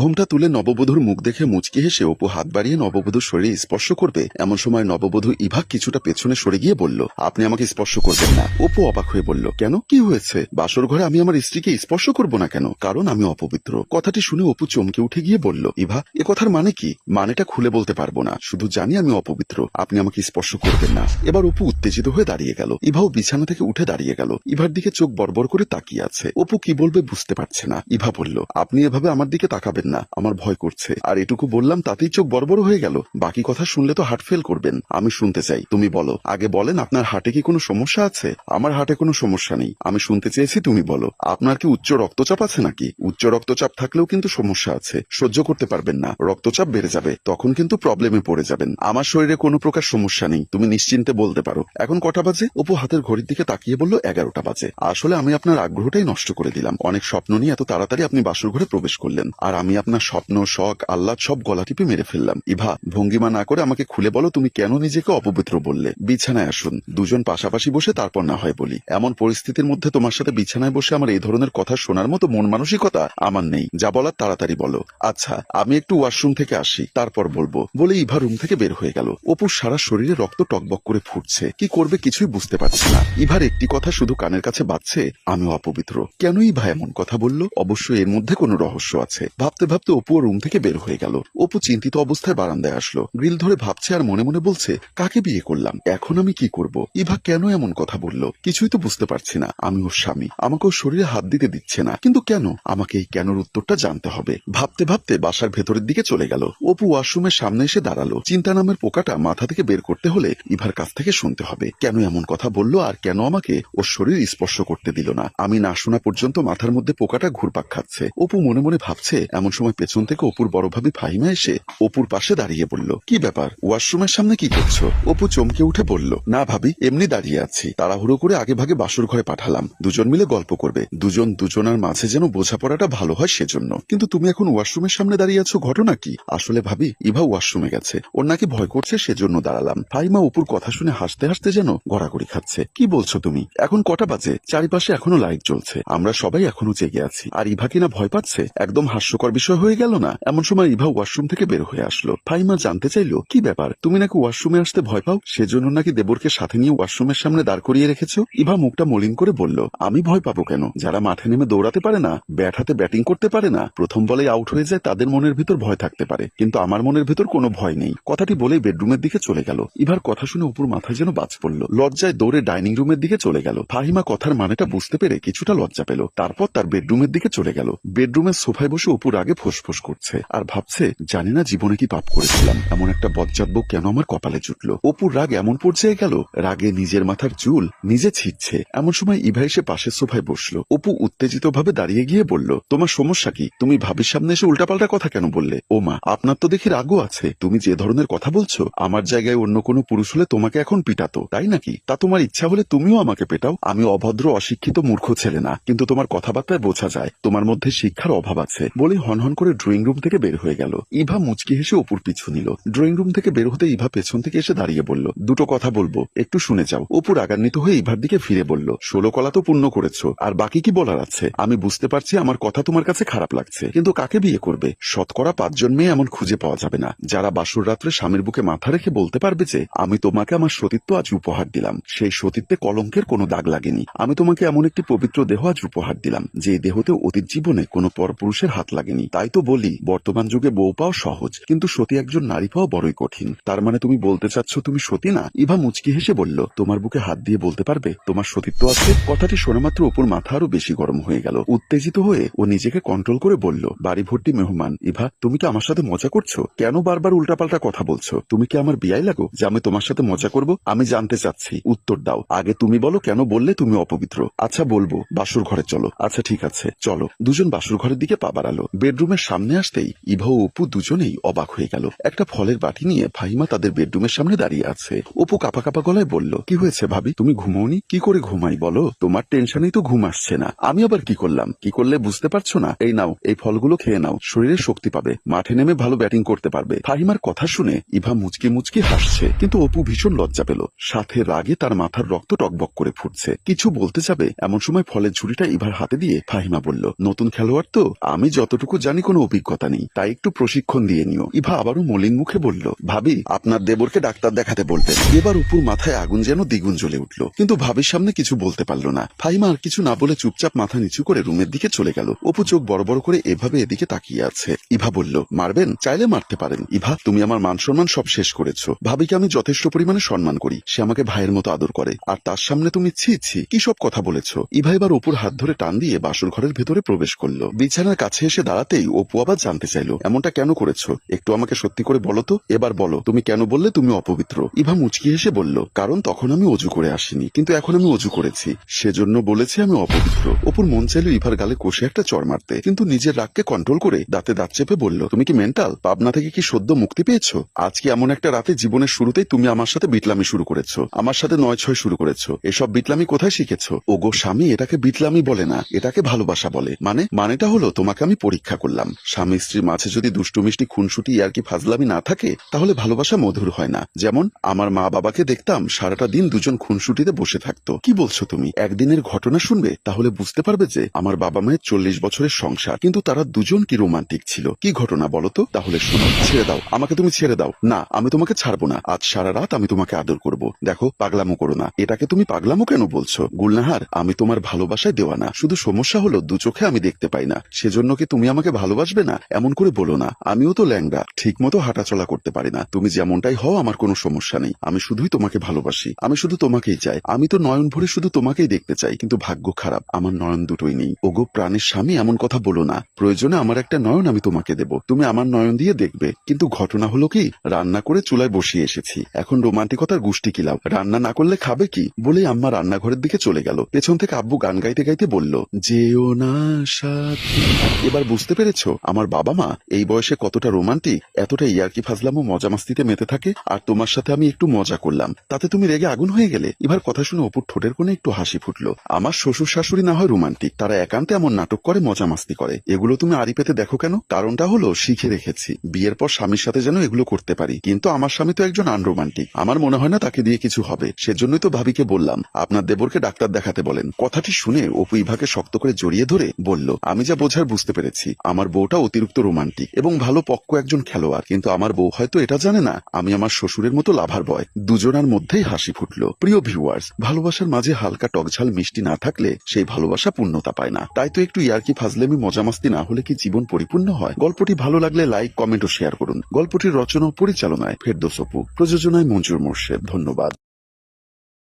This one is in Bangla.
ঘোমটা তুলে নববধূর মুখ দেখে মুচকি হেসে অপু হাত বাড়িয়ে নববধূর শরীরে স্পর্শ করবে এমন সময় নববধূ ইভা কিছুটা পেছনে সরে গিয়ে বলল, আপনি আমাকে স্পর্শ করবেন না। অপু অবাক হয়ে বলল, কেন, কি হয়েছে? বাসর ঘরে আমি আমার স্ত্রীকে স্পর্শ করব না কেন? কারণ আমি অপবিত্র। কথাটি শুনে অপু চমকে উঠে গিয়ে বলল, ইভা, এ কথার মানে কি? মানেটা খুলে বলতে পারবো না, শুধু জানি আমি অপবিত্র, আপনি আমাকে স্পর্শ করবেন না। এবার অপু উত্তেজিত হয়ে দাঁড়িয়ে গেল। ইভাও বিছানা থেকে উঠে দাঁড়িয়ে গেল। ইভার দিকে চোখ বড়বড় করে তাকিয়ে আছে। অপু কি বলবে বুঝতে পারছে না। ইভা বলল, আপনি এভাবে আমার দিকে তাকাবেন না, আমার ভয় করছে। আর এটুকু বললাম তাতেই চোখ বড়বড় হয়ে গেল? বাকি কথা শুনলে তো হার্ট ফেল করবেন। আমি শুনতে চাই, তুমি বলো, আগে বলেন আপনার হার্টে কি কোনো সমস্যা আছে? আমার হার্টে কোনো সমস্যা নেই, আমি শুনতে চেয়েছি, তুমি বলো। আপনার কি উচ্চ রক্তচাপ আছে নাকি? উচ্চ রক্তচাপ থাকলেও কিন্তু সমস্যা আছে, সহ্য করতে পারবেন না, রক্তচাপ বেড়ে যাবে, তখন কিন্তু প্রবলেমে পড়ে যাবেন। আমার শরীরে কোনো প্রকার সমস্যা নেই, তুমি নিশ্চিন্তে বলতে পারো। এখন কটা বাজে? অপু হাতের ঘড়ির দিকে তাকিয়ে বলল, 11টা বাজে। আসলে আমি আপনার আগ্রহটাই নষ্ট করে দিলাম। অনেক স্বপ্ন নিয়ে এত তাড়াতাড়ি আপনি বাসর ঘরে প্রবেশ করলেন, আর আমি আপনার স্বপ্ন, শখ, আহ্লাদ সব গলা টিপে মেরে ফেললাম। ইভা, ভঙ্গিমা না করে আমাকে খুলে বলো, তুমি কেন নিজেকে অপবিত্র বললে? বিছানায় আসুন, দুজন পাশাপাশি বসে তারপর না হয় বলি। এমন পরিস্থিতির মধ্যে তোমার সাথে বিছানায় বসে আমার এই ধরনের কথা শোনার মতো মন মানসিকতা আমার নেই। যা বলার তাড়াতাড়ি বলো। আচ্ছা, আমি একটু ওয়াশরুম থেকে আসি, তারপর বলবো, বলে ইভা রুম থেকে বের হয়ে গেল। অপুর সারা শরীরে রক্ত টকবক করে ফুটছে, কি করবে কিছুই বুঝতে পারছে না। ইভার একটি কথা শুধু কানের কাছে বাজছে, আমি অপবিত্র। কেন ইভা এমন কথা বলল? অবশ্যই এর মধ্যে কোনো রহস্য আছে। ভাবতে ভাবতে অপু রুম থেকে বের হয়ে গেল। অপু চিন্তিত অবস্থায় বারান্দায় আসলো, গ্রিল ধরে ভাবছে আর মনে মনে বলছে, কাকে বিয়ে করলাম, এখন আমি কি করব? ইভা কেন এমন কথা বলল? কিছুই তো বুঝতে পারছি না। আমি ওর স্বামী, আমাকে ওর শরীরে হাত দিতে দিচ্ছে না, কিন্তু কেন? আমাকে এই কেনর উত্তরটা জানতে হবে। ভাবতে ভাবতে বাসার ভেতরের দিকে চলে গেল। অপু ওয়াশরুমের সামনে এসে দাঁড়ালো। চিন্তা নামের পোকাটা মাথা থেকে বের করতে হলে ইভার কাছ থেকে শুনতে হবে, কেন এমন কথা বললো আর কেন আমাকে ওর শরীর স্পর্শ করতে দিল না। আমি না শোনা পর্যন্ত মাথার মধ্যে পোকাটা ঘুরপাক খাচ্ছে। অপু মনে মনে ভাবছে। এমন সময় পেছন থেকে অপুর বড় ভাবি ফাহিমা এসে অপুর পাশে দাঁড়িয়ে বলল, কি ব্যাপার, ওয়াশরুমের সামনে কি করছো? অপু চমকে উঠে বলল, না ভাবি, এমনি দাঁড়িয়ে আছি, তাড়াহুড়ো করে আগে ভাগে বাসর ঘরে পাঠালাম, দুজন মিলে গল্প করবে, দুজন দুজনার মাঝে যেন বোঝাপড়াটা ভালো হয় সেজন্য। কিন্তু তুমি এখন ওয়াশরুমের সামনে দাঁড়িয়ে আছো, ঘটনা কি? আসলে ভাবি, ইভা ওয়াশরুমে গেছে, ওর নাকি ভয় করছে, সেজন্য দাঁড়ালাম। ফাহিমা অপুর কথা শুনে হাসতে হাসতে যেন গড়াগড়ি খাচ্ছে। কি বলছো তুমি? এখন কটা বাজে? চারিপাশে এখনো লাইট জ্বলছে, আমরা সবাই এখনো জেগে আছি, আর ইভা কিনা ভয় পাচ্ছে? একদম হাস্যকর বিষয় হয়ে গেল না? এমন সময় ইভা ওয়াশরুম থেকে বের হয়ে আসলো। ফাহিমা জানতে চাইলো, কি ব্যাপার, তুমি নাকি ওয়াশরুমে আসতে ভয় পাও, সেজন্য নাকি দেবরকে সাথে নিয়ে ওয়াশরুমের সামনে দাঁড় করিয়ে রেখেছো? ইভা মুখটা মলিন করে বলল, আমি ভয় পাবো কেন? যারা মাঠে নেমে দৌড়াতে পারে না, ব্যাট হাতে ব্যাটিং করতে পারে না, প্রথম বলেই আউট হয়ে যায়, তাদের মনের ভিতর ভয় থাকতে পারে, কিন্তু আমার মনের ভিতর কোনো ভয় নেই। কথাটি বলেই বেডরুমের দিকে চলে গেল। ইভার কথা শুনে অপুর মাথায় যেন বাজ পড়ল। লজ্জায় দৌড়ে ডাইনিং রুমের দিকে চলে গেল। ফাহিমা কথার মানেটা বুঝতে পেরে কিছুটা লজ্জা পেল। তারপর তার বেডরুমের দিকে চলে গেল। বেডরুমের সোফায় বসে অপুর আগে ফোঁস করছে আর ভাবছে, জানি না জীবনে কি পাপ করেছিলাম, এমন একটা বজ্জাত বউ কেন আমার কপালে জুটল। অপুর রাগ এমন পর্যায়ে গেল, রাগে নিজের মাথার চুল নিজে ছিঁড়ছে। এমন সময় ইভা এসে পাশের সোফায় বসলো। অপু উত্তেজিত ভাবে দাঁড়িয়ে গিয়ে বলল, তোমার সমস্যা কি? তুমি ভাবির সামনে এসে উল্টাপাল্টা কথা কেন বললে? ও মা, আপনার তো দেখি রাগও আছে। তুমি যে ধরনের কথা বলছো, আমার জায়গায় অন্য কোনো পুরুষ হলে তোমাকে এখন পিটাতো, তাই নাকি? তা তোমার ইচ্ছা হলে তুমিও আমাকে পেটাও, আমি অভদ্র, অশিক্ষিত, মূর্খ ছেলে না, কিন্তু তোমার কথাবার্তায় বোঝা যায় তোমার মধ্যে শিক্ষার অভাব আছে। বলেই হনহন করে ড্রয়িং রুম থেকে বের হয়ে গেল। ইভা মুচকি হেসে অপুর পিছু নিল। ড্রয়িং রুম থেকে বের হতে ইভা পেছন থেকে এসে দাঁড়িয়ে বলল, দুটো কথা বলবো, একটু শুনে যাও। অপু রাগান্বিত হয়ে ইভার দিকে ফিরে বলল, 16 কলা তো পূর্ণ করেছো, আর বাকি কি বলার আছে? আমি বুঝতে পারছি আমার কথা তোমার কাছে খারাপ লাগছে, কিন্তু কাকে বিয়ে করবে? শতকরা 5 জন মেয়ে এমন খুঁজে পাওয়া যাবে না যারা বাসর রাত্রে স্বামীর বুকে মাথা রেখে বলতে পারবে যে আমি তোমাকে আমার সতীত্ব আজ উপহার দিলাম। সেই সতীত্বে কলঙ্কের কোনো দাগ লাগেনি। আমি তোমাকে এমন একটি পবিত্র দেহ আজ উপহার দিলাম, যে দেহতে অতীত জীবনে কোনো পরপুরুষের হাত লাগেনি। তাই তো বলি, বর্তমান যুগে বউ পাওয়া সহজ, কিন্তু সতী একজন নারী পাওয়া বড়ই কঠিন। তার মানে তুমি বলতে চাচ্ছ তুমি সতী না? ইভা মুচকি হেসে বলল, তোমার বুকে হাত দিয়ে বলতে পারবে তোমার সতীত্ব আছে? কথাটি শোনা মাত্র অপুর মাথা আরো বেশি গরম হয়ে গেল। উত্তেজিত হয়ে ও নিজেকে কন্ট্রোল করে বলল, বাড়ি ভর্তি মেহমান, ইভা তুমি কি আমার সাথে মজা করছো? কেন বারবার উল্টাপাল্টা কথা বলছো? তুমি কি আমার বিয়াই লাগো যে আমি তোমার সাথে মজা করব? আমি জানতে চাচ্ছি, উত্তর দাও। আগে তুমি বলো, কেন বললে তুমি অপবিত্র? আচ্ছা বলবো, বাসর ঘরে চলো। আচ্ছা ঠিক আছে, চলো। দুজন বাসর ঘরের দিকে পা বাড়ালো। বেডরুমের সামনে আসতেই ইভা ও অপু দুজনেই অবাক হয়ে গেল। একটা ফলের বাটি নিয়ে ফাহিমা তাদের বেডরুমের সামনে দাঁড়িয়ে আছে। অপু কাঁপা কাঁপা গলায় বলল, কি হয়েছে ভাবি, তুমি ঘুমোওনি? কি করে ঘুমাই বলো, তোমার টেনশনেই তো ঘুম আসছে না। আমি আবার কি করলাম? কি করলে বুঝতে পারছো না? এই নাও, এই ফলগুলো খেয়ে নাও, শরীরে শক্তি পাবে, মাঠে নেমে ভালো ব্যাটিং করতে পারবে। ফাহিমার কথা শুনে ইভা মুচকি মুচকি হাসছে, কিন্তু অপু ভীষণ লজ্জা পেল, সাথে রাগে তার মাথার রক্ত টকবক করে ফুটছে। কিছু বলতে যাবে এমন সময় ফলের ঝুড়িটা ইভার হাতে দিয়ে ফাহিমা বলল, নতুন খেলোয়াড় তো, আমি যতটুকু জানি কোনো অভিজ্ঞতা নেই, তাই একটু প্রশিক্ষণ দিয়ে নিও। ইভা আবারও মলিন মুখে বলল, ভাবি আপনার দেবরকে ডাক্তার দেখাতে বলবেন। এবার অপুর মাথায় আগুন যেন দ্বিগুণ জ্বলে উঠল, কিন্তু ভাবির সামনে কিছু বলতে পারল না। ফাহিমা আর কিছু না বলে চুপচাপ মাথা নিচু করে রুমের দিকে চলে গেল। অপু চোখ বড় বড় করে এভাবে এদিকে তাকিয়ে আছে। ইভা বলল, মারবেন? চাইলে মারতে পারেন। ইভা, তুমি আমার মান সম্মান সব শেষ করেছো। ভাবিকে আমি যথেষ্ট পরিমাণে সম্মান করি, সে আমাকে ভাইয়ের মতো আদর করে, আর তার সামনে তুমি ছি ছি কি সব কথা বলেছো। ইভা এবার অপুর হাত ধরে টান দিয়ে বাসর ঘরের ভেতরে প্রবেশ করলো। বিছানার কাছে এসে দাঁড়াতেই অপু আবার জানতে চাইলো, এমনটা কেন করেছো? একটু আমাকে সত্যি করে বলো তো। এবার বলো, তুমি কেন বললে তুমি অপবিত্র? ইভা মুচকি হেসে বলল, কারণ তখন আমি অজু করে আসিনি, কিন্তু এখন আমি অজু করেছি, সেজন্য বলেছি আমি অপবিত্র। অপুর মন চাইল ইভার গালে কষে একটা চড় মারতে, কিন্তু নিজের রাগকে কন্ট্রোল করে দাঁতে দাঁত চেপে বলল, তুমি কি মেন্টাল? পাবনা থেকে কি সদ্য মুক্তি পেয়েছো? আজকে এমন একটা রাতে জীবনের শুরুতেই তুমি আমার সাথে বিটলামি শুরু করেছো, আমার সাথে ৯-৬ শুরু করেছো। এসব বিটলামি কোথায় শিখেছো? ওগো স্বামী, এটাকে বিটলামি বলে না, এটাকে ভালোবাসা বলে। মানেটা হলো তোমাকে আমি পরীক্ষা করলাম। স্বামী স্ত্রীর মাঝে যদি দুষ্টু মিষ্টি খুনসুটি আর কি ফাজলামি না থাকে, তাহলে ভালোবাসা মধুর হয় না। যেমন আমার মা বাবাকে দেখতাম সারাটা দিন দুজন খুনসুটিতে বসে থাকতো। কি বলছো তুমি? একদিনের ঘটনা শুনবে, তাহলে বুঝতে পারবে যে আমার বাবা মায়ের 40 বছরের সংসার, কিন্তু তারা দুজন কি রোমান্টিক ছিল। কি ঘটনা বলো তো? তাহলে শোনো। ছেড়ে দাও আমাকে, তুমি ছেড়ে দাও। না, আমি তোমাকে ছাড়বো না। আজ সারা রাত আমি তোমাকে আদর করব। দেখো, পাগলামো করো না। এটাকে তুমি পাগলামো কেন বলছো? গুলনাহার, আমি তোমার ভালোবাসায় দেওয়ানা, শুধু সমস্যা হলো দু চোখে আমি দেখতে পাই না, সেজন্য কি তুমি আমাকে ভালোবাসবে না? এমন করে বলো না। আমিও তো ল্যাংড়া, ঠিক মতো হাঁটাচলা করতে পারি না। তুমি যেমনটাই হও আমার কোনো সমস্যা নেই, আমি শুধুই তোমাকে ভালোবাসি, আমি শুধু তোমাকেই চাই। আমি তো নয়ন ভরে শুধু তোমাকেই দেখতে চাই, কিন্তু ভাগ্য খারাপ, আমার নয়ন দুটোই নেই। ওগো প্রাণের স্বামী, এমন কথা বলো না। প্রয়োজনে আমার একটা নয়ন আমি তোমাকে দেব, তুমি আমার নয়ন দিয়ে দেখবে। কিন্তু ঘটনা হলো কি, রান্না করে চুলায় বসিয়ে এসেছি, এখন রোমান্টিকতার গুষ্টি কিলাও। রান্না না করলে খাবে কি? বলেই আম্মা রান্নাঘরের দিকে চলে গেল। পেছন থেকে আব্বু গান গাইতে গাইতে বলল, যেও না সাথী। এবার বুঝতে পেরেছো আমার বাবা মা এই বয়সে কতটা রোমান্টিক, এতটা ইয়ার্কি ফাজলাম ও মজা মাস্তিতে মেতে থাকে। আর তোমার সাথে আমি একটু মজা করলাম, তাতে তুমি রেগে আগুন হয়ে গেলে। এবার কথা শুনে অপুর ঠোঁটের কোণে একটু হাসি ফুটলো। আমার শ্বশুর শাশুড়ি না হয় রোমান্টিক, তারা একান্তে এমন নাটক করে, মজা মাস্তি করে, এগুলো তুমি আড়ি পেতে দেখো কেন? কারণটা হলো শিখে রেখেছি, বিয়ের পর স্বামীর সাথে যেন এগুলো করতে পারি। কিন্তু আমার স্বামী তো একজন আনরোমান্টিক, আমার মনে হয় না তাকে দিয়ে কিছু হবে। সেজন্যই তো ভাবিকে বললাম আপনার দেবরকে ডাক্তার দেখাতে বলেন। কথাটি শুনে অপু ইভাকে শক্ত করে জড়িয়ে ধরে বলল, আমি যা বোঝার বুঝতে পেরেছি, আমার বউটা অতিরিক্ত রোমান্টিক এবং ভালো পক্ক একজন খেলোয়াড়, কিন্তু আমার বউ হয়তো এটা জানে না আমি আমার শ্বশুরের মতো লাভার বয়। দুজনার মধ্যেই হাসি ফুটলো। প্রিয় ভিউয়ার্স, ভালোবাসার মাঝে হালকা টকঝাল মিষ্টি না থাকলে সেই ভালোবাসা পূর্ণতা পায় না। তাই তো একটু ইয়ার্কি ফাজলেমি মজামাস্তি না হলে কি জীবন পরিপূর্ণ হয়? গল্পটি ভালো লাগলে লাইক, কমেন্ট ও শেয়ার করুন। গল্পটির রচনা ও পরিচালনায় ফেরদৌস অপু, প্রযোজনায় মঞ্জুর মোর্শেদ। ধন্যবাদ।